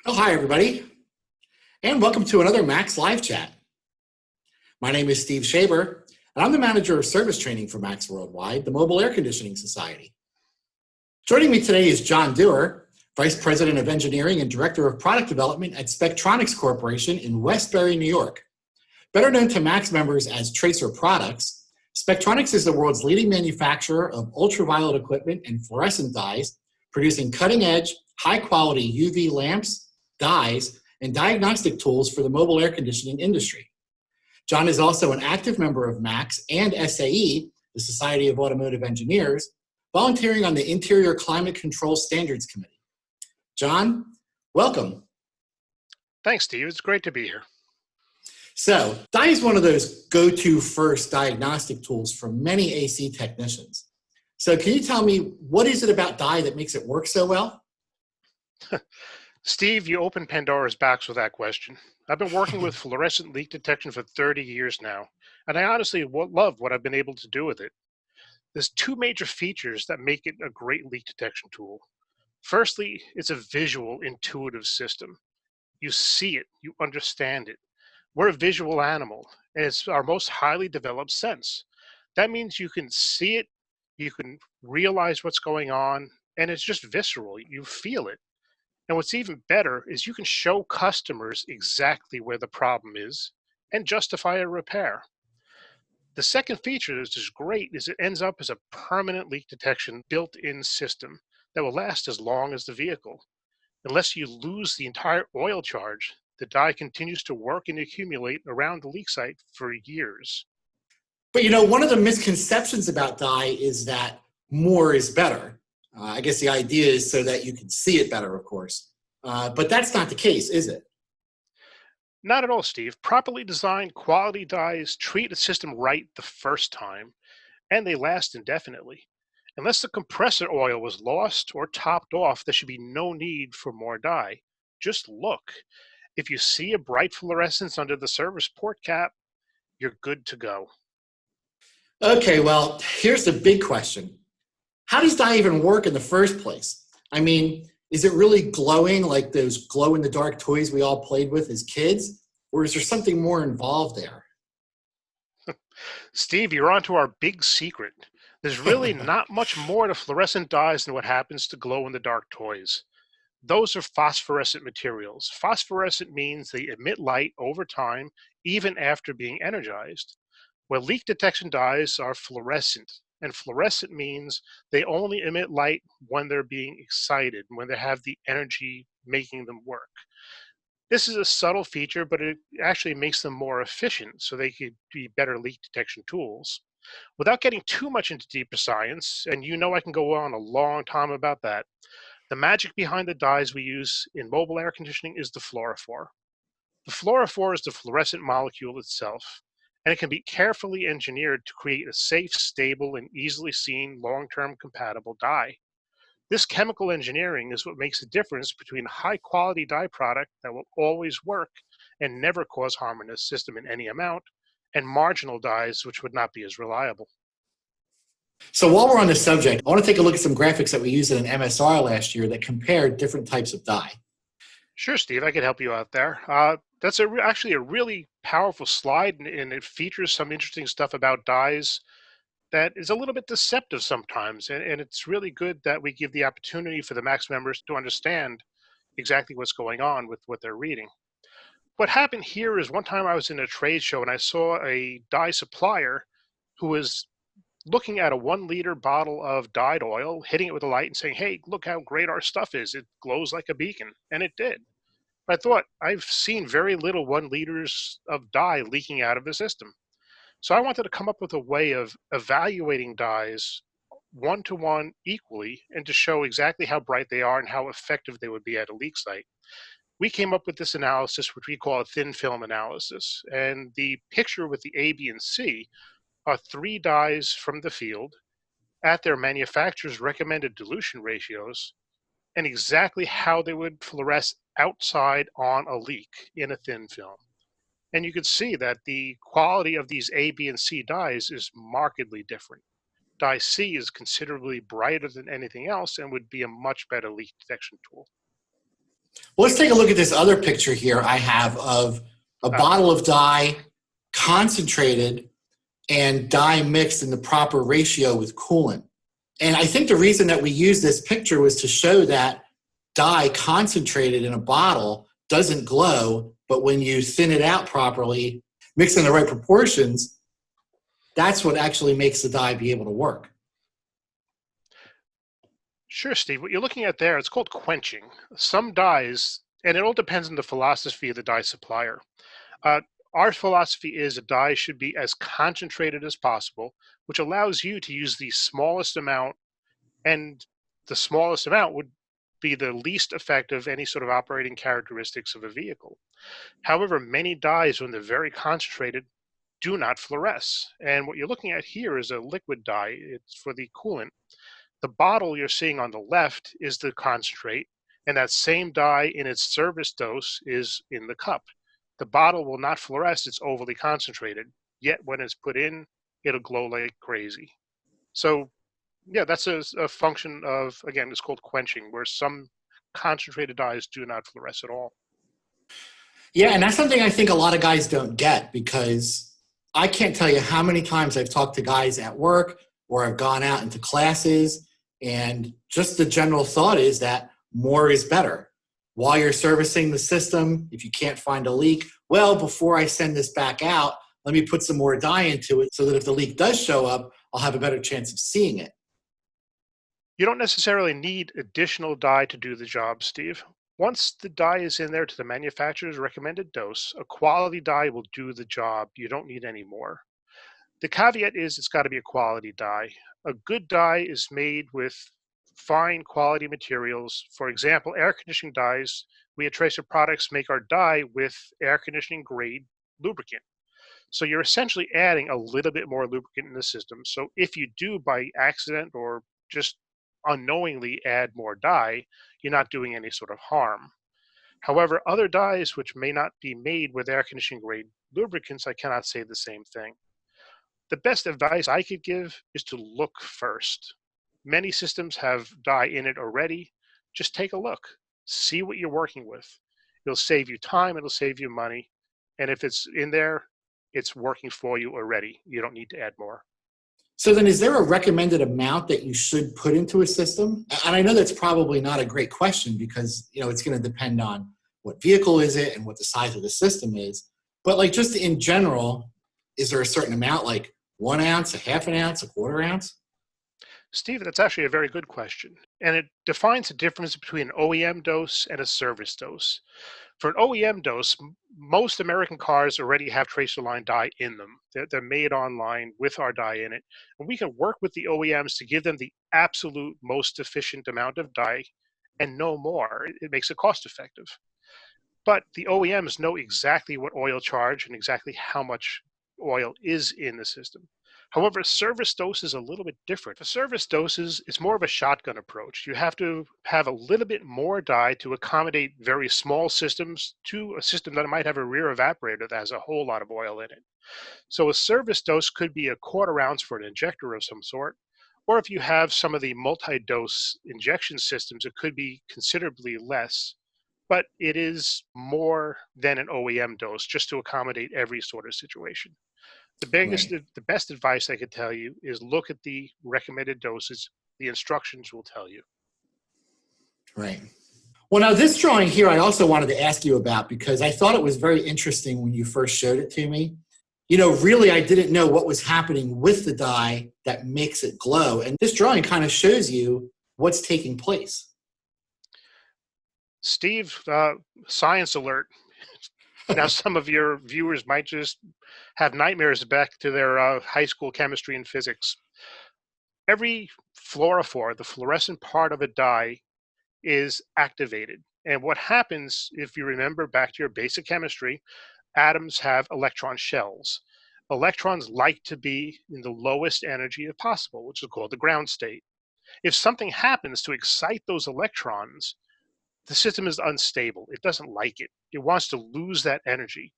Oh, hi, everybody, and welcome to another MACS live chat. My name is Steve Schaeber, and I'm the manager of service training for MACS Worldwide, the Mobile Air Conditioning Society. Joining me today is John Duerr, Vice President of Engineering and Director of Product Development at Spectronics Corporation in Westbury, New York. Better known to MACS members as Tracer Products, Spectronics is the world's leading manufacturer of ultraviolet equipment and fluorescent dyes, producing cutting-edge, high-quality UV lamps, dyes, and diagnostic tools for the mobile air conditioning industry. John is also an active member of MACS and SAE, the Society of Automotive Engineers, volunteering on the Interior Climate Control Standards Committee. John, welcome. Thanks, Steve. It's great to be here. So, dye is one of those go-to first diagnostic tools for many AC technicians. So can you tell me, what is it about dye that makes it work so well? Steve, you opened Pandora's box with that question. I've been working with fluorescent leak detection for 30 years now, and I honestly love what I've been able to do with it. There's two major features that make it a great leak detection tool. Firstly, it's a visual, intuitive system. You see it, you understand it. We're a visual animal, and it's our most highly developed sense. That means you can see it, you can realize what's going on, and it's just visceral. You feel it. And what's even better is you can show customers exactly where the problem is and justify a repair. The second feature that's just great is it ends up as a permanent leak detection built-in system that will last as long as the vehicle. Unless you lose the entire oil charge, the dye continues to work and accumulate around the leak site for years. But one of the misconceptions about dye is that more is better. I guess the idea is so that you can see it better, of course. But that's not the case, is it? Not at all, Steve. Properly designed quality dyes treat a system right the first time, and they last indefinitely. Unless the compressor oil was lost or topped off, there should be no need for more dye. Just look. If you see a bright fluorescence under the service port cap, you're good to go. Okay, well, here's the big question. How does dye even work in the first place? I mean, is it really glowing like those glow-in-the-dark toys we all played with as kids? Or is there something more involved there? Steve, you're onto our big secret. There's really not much more to fluorescent dyes than what happens to glow-in-the-dark toys. Those are phosphorescent materials. Phosphorescent means they emit light over time, even after being energized. Well, leak detection dyes are fluorescent, and fluorescent means they only emit light when they're being excited, when they have the energy making them work. This is a subtle feature, but it actually makes them more efficient, so they could be better leak detection tools. Without getting too much into deeper science, and I can go on a long time about that, the magic behind the dyes we use in mobile air conditioning is the fluorophore. The fluorophore is the fluorescent molecule itself, and it can be carefully engineered to create a safe, stable, and easily seen long-term compatible dye. This chemical engineering is what makes the difference between a high-quality dye product that will always work and never cause harm in a system in any amount, and marginal dyes which would not be as reliable. So while we're on the subject, I want to take a look at some graphics that we used in an MSR last year that compared different types of dye. Sure, Steve, I can help you out there. That's actually a really powerful slide, and it features some interesting stuff about dyes that is a little bit deceptive sometimes. And it's really good that we give the opportunity for the MACS members to understand exactly what's going on with what they're reading. What happened here is one time I was in a trade show and I saw a dye supplier who was looking at a 1 liter bottle of dyed oil, hitting it with a light and saying, "Hey, look how great our stuff is. It glows like a beacon." And it did. I thought, I've seen very little 1 liters of dye leaking out of the system. So I wanted to come up with a way of evaluating dyes one to one equally and to show exactly how bright they are and how effective they would be at a leak site. We came up with this analysis, which we call a thin film analysis. And the picture with the A, B, and C are 3 dyes from the field at their manufacturer's recommended dilution ratios and exactly how they would fluoresce outside on a leak in a thin film. And you could see that the quality of these A, B, and C dyes is markedly different. Dye C is considerably brighter than anything else and would be a much better leak detection tool. Well, let's take a look at this other picture here I have of a Uh, bottle of dye concentrated and dye mixed in the proper ratio with coolant. And I think the reason that we use this picture was to show that dye concentrated in a bottle doesn't glow, but when you thin it out properly, mix in the right proportions, that's what actually makes the dye be able to work. sure, Steve. What you're looking at there, it's called quenching. Some dyes, and it all depends on the philosophy of the dye supplier. Uh, our philosophy is a dye should be as concentrated as possible, which allows you to use the smallest amount, and the smallest amount would be the least effective any sort of operating characteristics of a vehicle. However, many dyes, when they're very concentrated, do not fluoresce. And what you're looking at here is a liquid dye. It's for the coolant. The bottle you're seeing on the left is the concentrate, and that same dye in its service dose is in the cup. The bottle will not fluoresce, it's overly concentrated. Yet when it's put in, it'll glow like crazy. So yeah, that's a function of, again, it's called quenching, where some concentrated dyes do not fluoresce at all. Yeah, and that's something I think a lot of guys don't get because I can't tell you how many times I've talked to guys at work or I've gone out into classes, and just the general thought is that more is better. While you're servicing the system, if you can't find a leak, well, before I send this back out, let me put some more dye into it so that if the leak does show up, I'll have a better chance of seeing it. You don't necessarily need additional dye to do the job, Steve. Once the dye is in there to the manufacturer's recommended dose, a quality dye will do the job. You don't need any more. The caveat is it's got to be a quality dye. A good dye is made with fine quality materials. For example, air conditioning dyes, we at Tracer Products make our dye with air conditioning grade lubricant. So you're essentially adding a little bit more lubricant in the system. So if you do by accident or just unknowingly add more dye, you're not doing any sort of harm. However, other dyes which may not be made with air conditioning grade lubricants, I cannot say the same thing. The best advice I could give is to look first. Many systems have dye in it already. Just take a look, see what you're working with. It'll save you time, it'll save you money. And if it's in there, it's working for you already. You don't need to add more. So then is there a recommended amount that you should put into a system? And I know that's probably not a great question because, it's going to depend on what vehicle is it and what the size of the system is. But like just in general, is there a certain amount, like 1 ounce, a half an ounce, a quarter ounce? Steve, that's actually a very good question. And it defines the difference between an OEM dose and a service dose. For an OEM dose, most American cars already have tracer line dye in them. They're made online with our dye in it. And we can work with the OEMs to give them the absolute most efficient amount of dye and no more. It makes it cost effective. But the OEMs know exactly what oil charge and exactly how much oil is in the system. However, service dose is a little bit different. For service doses, it's more of a shotgun approach. You have to have a little bit more dye to accommodate very small systems to a system that might have a rear evaporator that has a whole lot of oil in it. So a service dose could be a quarter ounce for an injector of some sort, or if you have some of the multi-dose injection systems, it could be considerably less, but it is more than an OEM dose just to accommodate every sort of situation. Right, The best advice I could tell you is look at the recommended doses. The instructions will tell you. right. Well, now this drawing here, I also wanted to ask you about because I thought it was very interesting when you first showed it to me. Really, I didn't know what was happening with the dye that makes it glow. And this drawing kind of shows you what's taking place. Steve, science alert. Now, some of your viewers might just have nightmares back to their high school chemistry and physics. Every fluorophore, the fluorescent part of a dye, is activated. And what happens, if you remember back to your basic chemistry, atoms have electron shells. Electrons like to be in the lowest energy if possible, which is called the ground state. If something happens to excite those electrons, the system is unstable. It doesn't like it. It wants to lose that energy.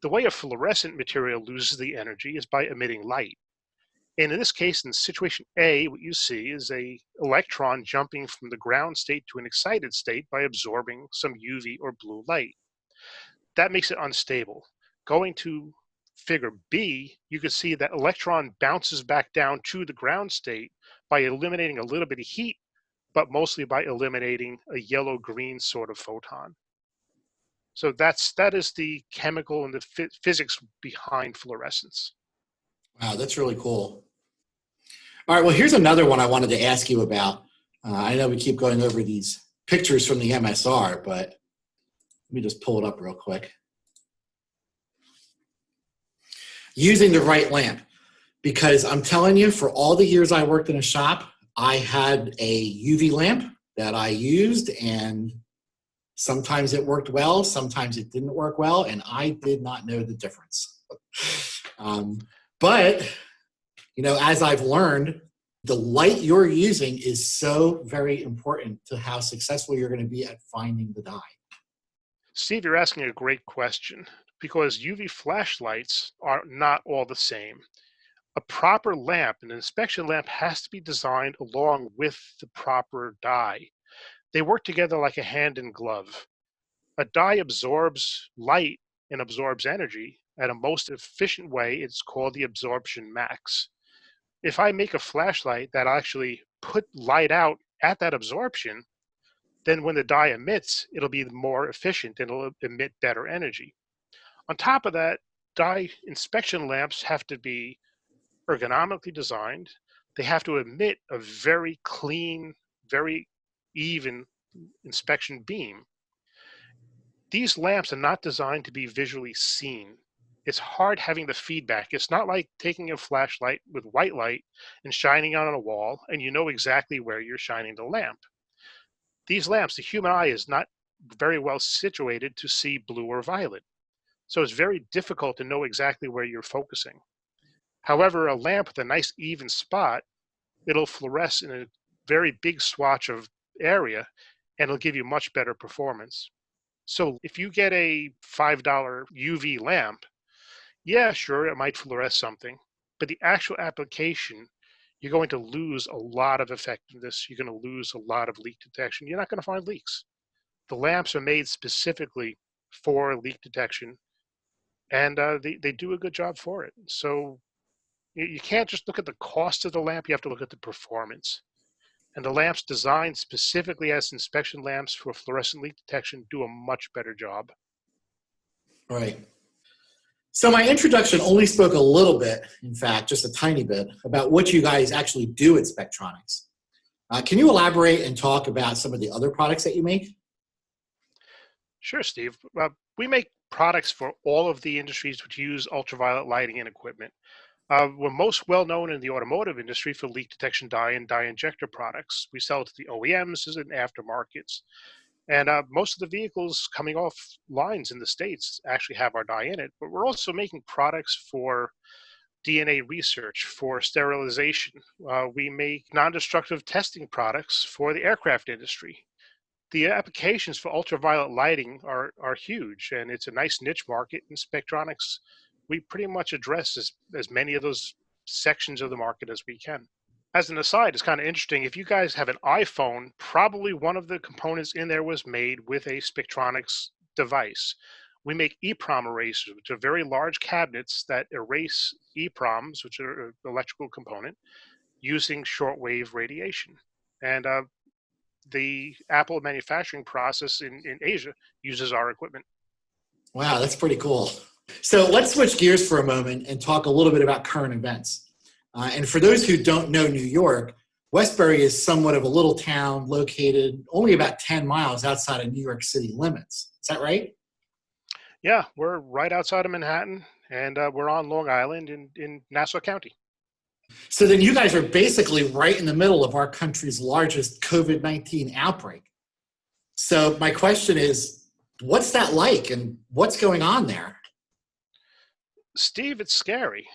The way a fluorescent material loses the energy is by emitting light. And in this case, in situation A, what you see is a electron jumping from the ground state to an excited state by absorbing some UV or blue light. That makes it unstable. Going to figure B, you can see that electron bounces back down to the ground state by eliminating a little bit of heat, but mostly by eliminating a yellow-green sort of photon. So that is the chemical and the physics behind fluorescence. Wow, that's really cool. All right, well, here's another one I wanted to ask you about. I know we keep going over these pictures from the MSR, but let me just pull it up real quick. Using the right lamp, because I'm telling you, for all the years I worked in a shop, I had a UV lamp that I used, and sometimes it worked well, sometimes it didn't work well, and I did not know the difference. But, you know, as I've learned, the light you're using is so very important to how successful you're going to be at finding the dye. Steve, you're asking a great question because UV flashlights are not all the same. A proper lamp, an inspection lamp, has to be designed along with the proper dye. They work together like a hand in glove. A dye absorbs light and absorbs energy at a most efficient way. It's called the absorption max. If I make a flashlight that actually put light out at that absorption, then when the dye emits, it'll be more efficient and it'll emit better energy. On top of that, dye inspection lamps have to be ergonomically designed. They have to emit a very clean, very even inspection beam. These lamps are not designed to be visually seen. It's hard having the feedback. It's not like taking a flashlight with white light and shining on a wall and you know exactly where you're shining the lamp. These lamps, the human eye is not very well situated to see blue or violet. So it's very difficult to know exactly where you're focusing. However, a lamp with a nice even spot, it'll fluoresce in a very big swatch of area and it'll give you much better performance. So if you get a $5 UV lamp, yeah, sure, it might fluoresce something, but the actual application, you're going to lose a lot of effectiveness. You're going to lose a lot of leak detection. You're not going to find leaks. The lamps are made specifically for leak detection, and they do a good job for it. So you can't just look at the cost of the lamp, you have to look at the performance. And the lamps designed specifically as inspection lamps for fluorescent leak detection do a much better job. Right. So my introduction only spoke a little bit, in fact, just a tiny bit, about what you guys actually do at Spectronics. Can you elaborate and talk about some of the other products that you make? Sure, Steve. We make products for all of the industries which use ultraviolet lighting and equipment. We're most well known in the automotive industry for leak detection dye and dye injector products. We sell to the OEMs and aftermarkets. And most of the vehicles coming off lines in the States actually have our dye in it. But we're also making products for DNA research, for sterilization. We make non-destructive testing products for the aircraft industry. The applications for ultraviolet lighting are huge, and it's a nice niche market. In Spectronics, we pretty much address as many of those sections of the market as we can. As an aside, it's kind of interesting. If you guys have an iPhone, probably one of the components in there was made with a Spectronics device. We make EEPROM erasers, which are very large cabinets that erase EEPROMs, which are an electrical component, using shortwave radiation. And the Apple manufacturing process in Asia uses our equipment. Wow, that's pretty cool. So let's switch gears for a moment and talk a little bit about current events. And for those who don't know New York, Westbury is somewhat of a little town located only about 10 miles outside of New York City limits. Is that right? Yeah, we're right outside of Manhattan, and we're on Long Island in Nassau County. So then you guys are basically right in the middle of our country's largest COVID-19 outbreak. So my question is, what's that like and what's going on there? Steve, it's scary.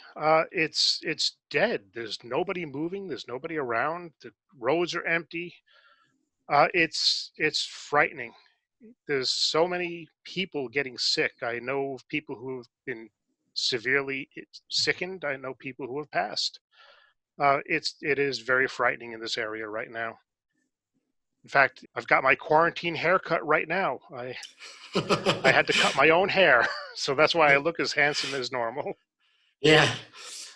It's dead. There's nobody moving. There's nobody around. The roads are empty. It's frightening. There's so many people getting sick. I know people who have been severely sickened. I know people who have passed. It is very frightening in this area right now. In fact, I've got my quarantine haircut right now. I had to cut my own hair, so that's why I look as handsome as normal. Yeah,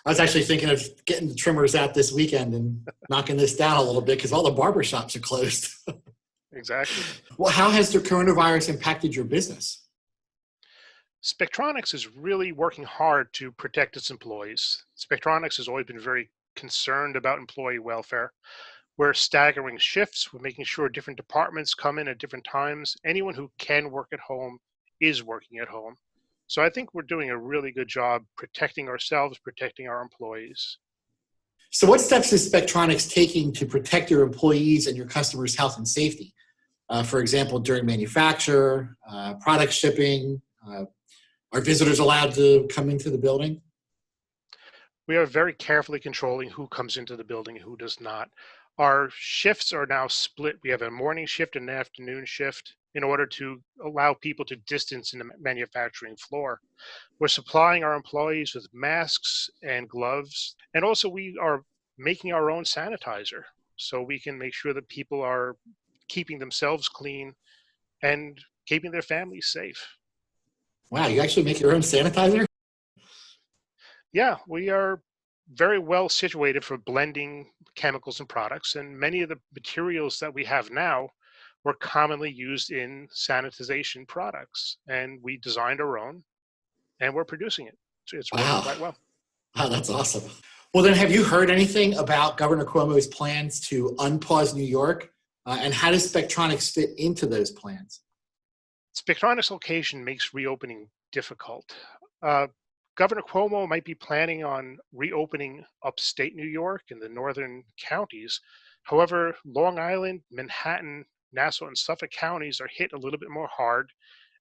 I was actually thinking of getting the trimmers out this weekend and knocking this down a little bit because all the barber shops are closed. Exactly. Well, how has the coronavirus impacted your business? Spectronics is really working hard to protect its employees. Spectronics has always been very concerned about employee welfare. We're staggering shifts. We're making sure different departments come in at different times. Anyone who can work at home is working at home. So I think we're doing a really good job protecting ourselves, protecting our employees. So what steps is Spectronics taking to protect your employees and your customers' health and safety? For example, during manufacture, product shipping, are visitors allowed to come into the building? We are very carefully controlling who comes into the building and who does not. Our shifts are now split. We have a morning shift and an afternoon shift in order to allow people to distance in the manufacturing floor. We're supplying our employees with masks and gloves, and also we are making our own sanitizer so we can make sure that people are keeping themselves clean and keeping their families safe. Wow, you actually make your own sanitizer? Yeah, we are very well situated for blending chemicals and products, and many of the materials that we have now were commonly used in sanitization products, and we designed our own, and we're producing it. So it's working Wow. quite well. Wow, that's awesome. Well, then have you heard anything about Governor Cuomo's plans to unpause New York? And how does Spectronics fit into those plans? Spectronics location makes reopening difficult. Uh, Governor Cuomo might be planning on reopening upstate New York and the northern counties. However, Long Island, Manhattan, Nassau, and Suffolk counties are hit a little bit more hard,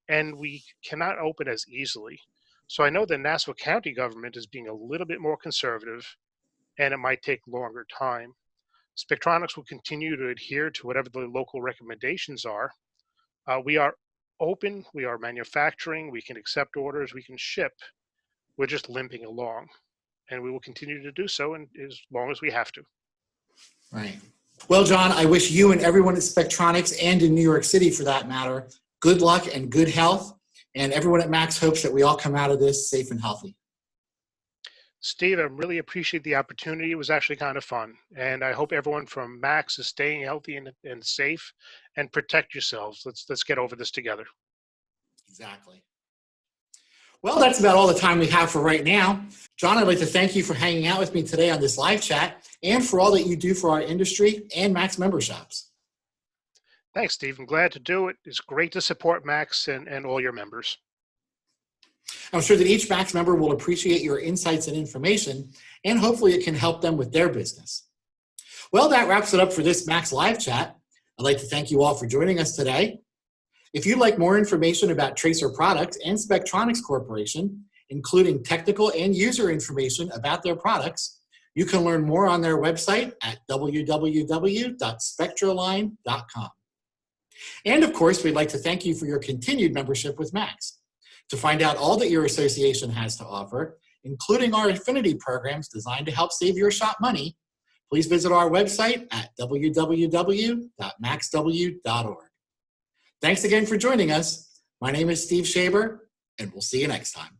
and we cannot open as easily. So I know the Nassau County government is being a little bit more conservative, and it might take longer time. Spectronics will continue to adhere to whatever the local recommendations are. We are open, we are manufacturing, we can accept orders, we can ship. We're just limping along, and we will continue to do so as long as we have to. Right. Well, John, I wish you and everyone at Spectronics and in New York City, for that matter, good luck and good health. And everyone at MACS hopes that we all come out of this safe and healthy. Steve, I really appreciate the opportunity. It was actually kind of fun. And I hope everyone from MACS is staying healthy and safe, and protect yourselves. Let's get over this together. Exactly. Well, that's about all the time we have for right now. John, I'd like to thank you for hanging out with me today on this live chat and for all that you do for our industry and MACS member shops. Thanks, Steve. I'm glad to do it. It's great to support MACS and all your members. I'm sure that each MACS member will appreciate your insights and information, and hopefully it can help them with their business. Well, that wraps it up for this MACS live chat. I'd like to thank you all for joining us today. If you'd like more information about Tracer Products and Spectronics Corporation, including technical and user information about their products, you can learn more on their website at www.spectraline.com. And of course, we'd like to thank you for your continued membership with MACS. To find out all that your association has to offer, including our affinity programs designed to help save your shop money, please visit our website at www.maxw.org. Thanks again for joining us. My name is Steve Schaeber, and we'll see you next time.